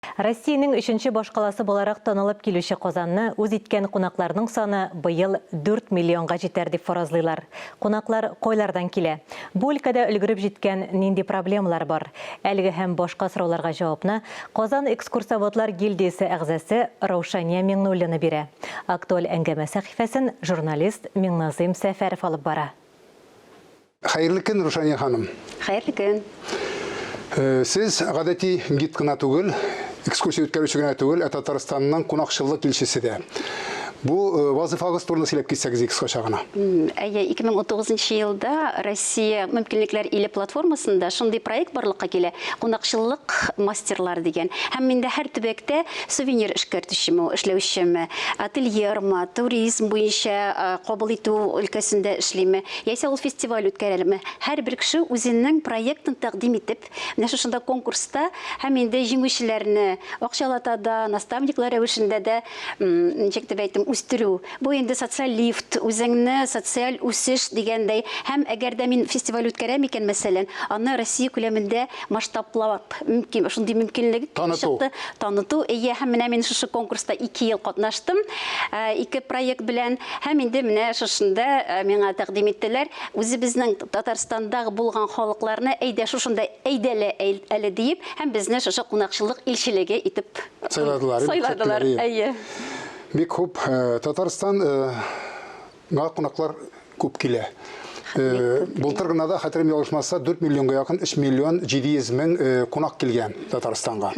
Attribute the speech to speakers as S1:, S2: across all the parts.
S1: Россияның 3-нче башкаласы буларак танылып килүче Казанны үз иткән кунакларның саны быел 4 миллионга җитәр дип фаразлыйлар. Кунаклар койлардан килә. Бу өлкәдә өлгереп җиткән нинди проблемалар бар? Әлеге һәм башка сорауларга җавапны Казан экскурсоводлар гильдиясе әгъзасы Раушания Миңнуллина бирә. Актуаль әңгәмә сәхифәсен журналист Миңназым Сәфәров алып бара.
S2: Хәерле көн, Раушания ханым.
S3: Хәерле көн.
S2: Сез гадәти гид кына түгел, экскурсия үткәрүче генә түгел, Татарстанның кунакчылык илчесе дә. Бу вазифагыз турында сөйләп китсәгез кыскача гына.
S3: 2019 елда Россия мөмкинлекләр иле платформасында шундый проект барлыкка килә. Кунакчылык мастерлар дигән. Һәм миндә һәр төбәктә сувенир эшкәртүчеме, эшләүчеме, ательерме, туризм буенча кабул итү өлкәсендә эшлиме, яисә ул фестиваль үткәрәлме. Һәр бер кеше үзенең проектын тәкъдим итеп, менә шушында конкурста һәм инде җиңүчеләрне акчалатада, наставниклар рәвешендә дә, ничек дип әйтим, үстерү. Бу инде социаль лифт, үзеңне социаль үсеш дигәндәй, һәм әгәр дә мин фестиваль үткәрәм икән, мәсәлән, аны Россия күләмендә масштаблап, мөмкин, шундый мөмкинлек чыкты, таныту. Һәм менә мин шушы конкурста 2 ел катнаштым, 2 проект белән, һәм инде менә шушында миңа тәкъдим иттеләр. Үзебезнең Татарстандагы булган халыкларны әйдә шушында әйдәле әле диеп, һәм безне шушы кунакчылык илчелеге итеп сайладылар.
S2: Бик күп Татарстан кунаклар күп килә. Былтыр гына да хәтерем ялгышмаса 4 миллионга якын 3 миллион 700 мең кунак килгән Татарстанга.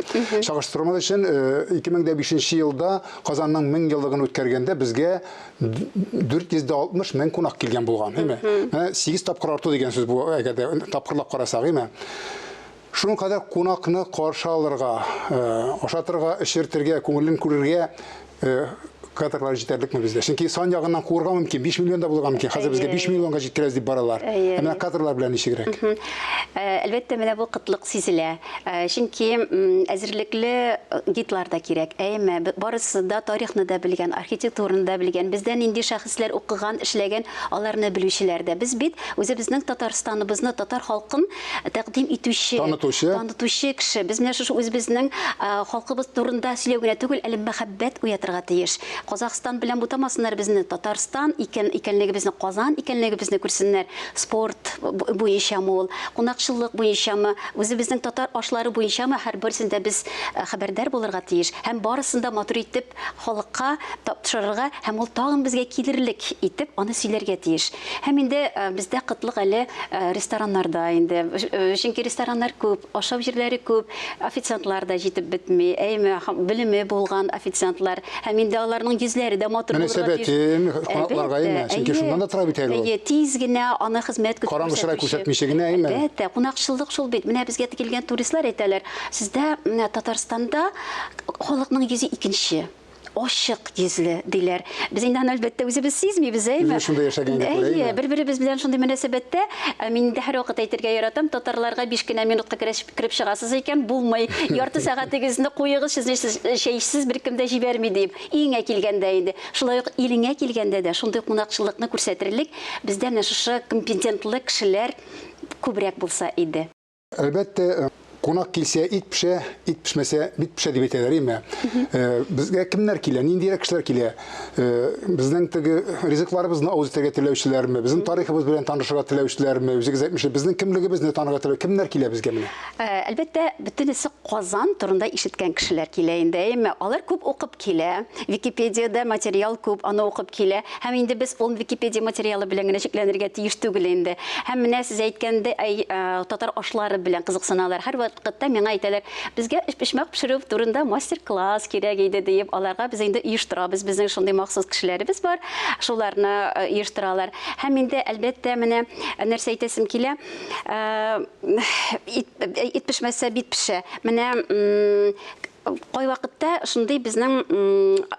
S2: Чагыштырма өчен 2005 елда Казанның 1000 еллыгын үткәргәндә безгә 460 мең кунак килгән булган, әйме? 8 тапкыр арту дигән сүз бу, әгәр тапкырлап карасак, әйме? Шуның кадәр кунакны каршы алырга, ашатырга, эшертергә, күңелен күрергә кадрлар җитәрлекме бездә? Чөнки сан ягыннан куырга мөмкин, 5 миллионда булырга мөмкин. Хәзер безгә 5 миллионга җиткерәбез дип баралар. Менә кадрлар белән ничегрәк?
S3: Әлбәттә, менә бу кытлык сизелә. Чөнки әзерлекле гидлар да кирәк. Әйме, барысы да тарихны да белгән, архитектураны да белгән, бездән инде шәхесләр укыган, эшләгән, аларны белүчеләр дә. Без бит үзебезнең Татарстаныбызны, татар халкын тәкъдим итүче, танытучы кеше. Без менә шушы үзебезнең халкыбыз турында сөйләү генә түгел, әле мәхәббәт уятырга тиеш. Казакстан белән бутамасыннар безне, Татарстан икәнлегебезне, Казан икәнлегебезне күрсеннәр. Спорт буенчамы ул, кунакчылык буенчамы, үзебезнең татар ашлары буенчамы, һәр берсендә без хәбәрдар булырга тиеш. Һәм барысында матур итеп халыкка тапшырырга, һәм ул тагын безгә килерлек итеп аны сөйләргә тиеш. Һәм инде бездә кытлык әле рестораннарда инде. Чөнки рестораннар күп, ашау җирләре күп, официантлар да җитеп бетми. Әйме, белеме булган официантлар, һәм инде аларның йөзләре дә матур булырга тиеш.
S2: Мөнәсәбәте конакларга әйме, чөнки шуннан да тора бит әле.
S3: Тиз генә аны хезмәт көтү.
S2: Караңгышрак күрсәтмичә генә әйме.
S3: Әлбәттә, кунакчылык шул бит. Менә безгә килгән туристлар әйтәләр, сездә Татарстанда халыкның йөзе икенче. Ашык йөзле диләр. Без инде әлбәттә үзебез сизмибез, әйме.
S2: Шунда яшәгәнгә күрә, әйме.
S3: Бер-беребез белән шундый мөнәсәбәттә, мин дә һәр вакыт әйтергә яратам, татарларга 5 кенә минутка кереп чыгасыз икән, булмый. Ярты сәгатегезне куегыз, чәйсез беркем дә җибәрми дип. Иңә килгәндә инде. Шулай ук илеңә килгәндә дә шундый кунакчылыкны күрсәтерлек бездә менә шушы компетентлы кешеләр күбрәк булса иде.
S2: Әлбәттә, кунак килсә ит пешмәсә бит пешә дип әйтәләр, әйме. Безгә кемнәр килә, ниндирәк кешеләр килә? Безнең теге ризыкларыбызны авыз итәргә теләүчеләрме, безнең тарихыбыз белән танышырга теләүчеләрме, үзегез әйтмичә, безнең кемлегебезне танырга теләү, кемнәр килә безгә менә?
S3: Әлбәттә, бөтенесе Казан турында ишеткән кешеләр килә инде, әйме. Алар күп укып килә. Википедиядә материал күп, аны укып килә. Һәм инде без ул Википедия материалы белән генә шикләнергә тиеш түгел инде. Һәм менә сез әйткәндә, татар ашлары белән кызыксыналар. Һәр вакытта миңа әйтәләр, безгә пешмәк пешерү турында мастер-класс кирәк иде дип, аларга без инде оештырабыз. Безнең шундый махсус кешеләребез бар, шуларны оештыралар. Һәм инде әлбәттә менә нәрсә әйтәсем килә, ит пешмәсә бит пешә. Менә Кай вакытта шундый безнең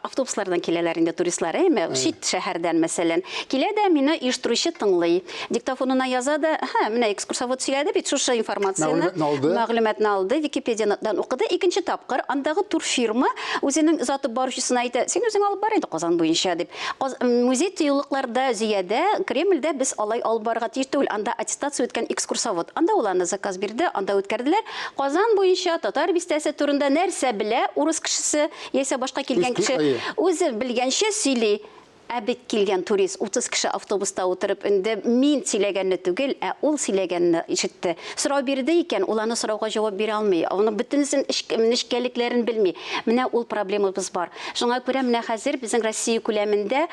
S3: автобуслардан киләләр инде туристлар, әйме, чит шәһәрдән мәсәлән. Килә дә мине оештыручы тыңлый. Диктофонына яза да, менә экскурсовод сөйләде бит шушы информацияны, мәгълүматны алды, Википедиядан укыды. Икенче тапкыр андагы турфирма үзенең заты баручысына әйтә, син үзең алып бар инде Казан буенча дип. Музей тыюлыкларда, Зиядә, Кремльдә без алай алып барырга тиеш түгел. Анда аттестация үткән экскурсовод. Анда уларны заказ бирде, анда үткәрделәр. Казан буенча татар бистәсе турында нәрсә белә, урыс кешесе, яисә башка килгән
S2: Үз
S3: кеше,
S2: әйе.
S3: үзе белгәнчә сөйли. Ә бит килгән турист 30 кеше автобуста утырып инде мин сөйләгәнне түгел, ә ул сөйләгәнне ишетте. Сорау бирде икән, ул аны сорауга җавап бирә алмый. Аны бөтенесен нечкәлекләрен белми. Менә ул проблемабыз бар. Шуңа күрә менә хәзер безнең Россия күләмендә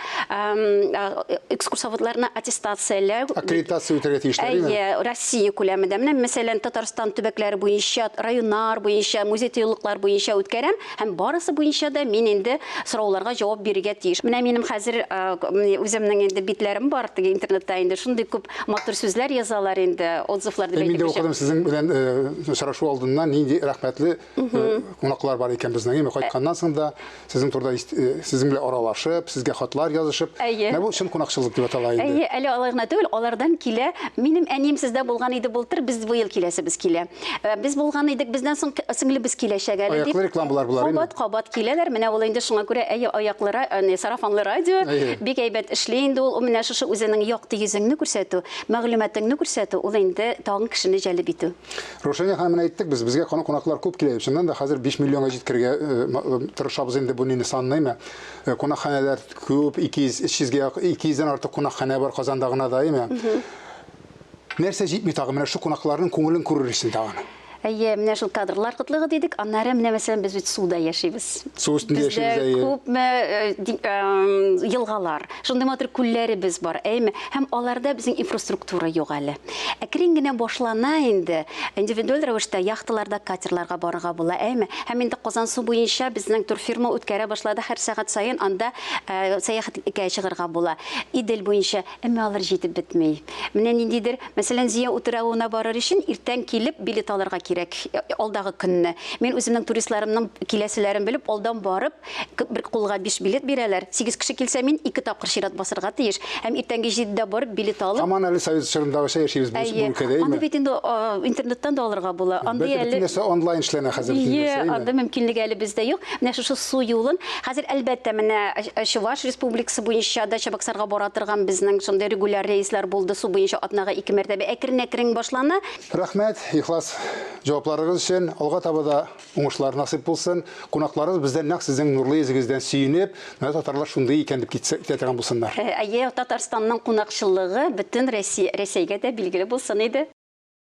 S3: экскурсоводларны аттестацияләү,
S2: Аккредитация үтәргә тиешләр,
S3: әйе, Россия күләмендә. Менә мәсәлән Татарстан төбәкләре буенча, районнар буенча, музей-тыюлыклар буенча үткәрәм һәм барысы буенча да мин инде сорауларга җавап бирергә тиеш. Менә минем хәзер үземнең инде битләрем бар, теге интернетта инде шундый күп матур сүзләр язалар инде, отзывлар дип
S2: Мин дә
S3: әйтеп.
S2: укыдым сезнең белән сорашу алдыннан нинди рәхмәтле кунаклар бар икән безнең. Кайтканнан соң да сезнең турда сезнең белән аралашып, сезгә хатлар язышып,
S3: Әйе.
S2: менә бу чын кунакчылык дип атала инде.
S3: Әйе, әле алай гына түгел, алардан килә. Минем әнием сездә булган иде былтыр, без бу ел киләсебез килә. Без булган идек, бездән соң сеңлебез киләчәк әле дип.
S2: Аяклы рекламалар булар инде.
S3: Кабат киләләр. Менә ул инде шуңа күрә әйе аяклары, сарафанлы радио
S2: Әйе.
S3: бик әйбәт эшли инде ул. Менә шушы үзенең якты йөзеңне күрсәтү, мәгълүматыңны күрсәтү, ул инде тагын кешене җәлеп итү.
S2: Рошания ханым әйттек, безгә кунаклар күп килә. Шуннан да хәзер 5 миллионга җиткергә тырышабыз инде бу нинди санныймы. Кунакханәләр күп, 200-300-200-дән артык кунакханә бар Казанда гына да, әйме. Нәрсә җитми тагы менә шу кунакларның күңелен күрер өчен тагын.
S3: Әйе, менә шул кадрлар кытлыгы дидек. Аннары менә мәсәлән без бит суда яшибез.
S2: Су өстендә яшибез, әйе.
S3: Күпме елгалар, шундый матур күлләребез бар, әйме? Һәм аларда безнең инфраструктура юк әле. Әкрен генә башлана инде. Индивидуаль рәвештә яхталарда, катерларга барырга була, әйме? Һәм инде Казан су буенча безнең турфирма үткәрә башлады, һәр сәгать саен анда сәяхәткә чыгарга була. Идел буенча, әмма алар җитеп бетмәй. Менә ниндидер, мәсәлән, Зия утравына барыр өчен иртән килеп билет алырга кирәк, алдагы көнне. Мин үземнең туристларымның киләселәрен белеп, алдан барып, бер кулга 5 билет бирәләр. 8 кеше килсә, мин 2 тапкыр чират басырга тиеш. Һәм иртәнге 7дә барып билет алып.
S2: Һаман әле Союз чорындагыча яшибез бу өлкәдә,
S3: Аны
S2: әйме.
S3: бит инде интернеттан да алырга була. Анда әле
S2: Нәрсә онлайн эшләнә хәзер
S3: анда мөмкинлеге әле бездә юк. Менә шушы су юлын хәзер әлбәттә менә Чуваш Республикасы буенча да Чабаксарга бара торган безнең шундый регуляр рейслар булды су буенча атнага 2 мәртәбә әкрен башлана.
S2: Рәхмәт, ихлас җавапларыгыз өчен. Алга таба да уңышлар насыйп булсын. Кунакларыбыз бездән нәкъ сезнең нурлы йөзегездән сөенеп, менә татарлар шундый икән дип китә булсыннар.
S3: Әйе, Татарстанның кунакчылыгы бөтен Рәсәйгә дә билгеле булсын иде.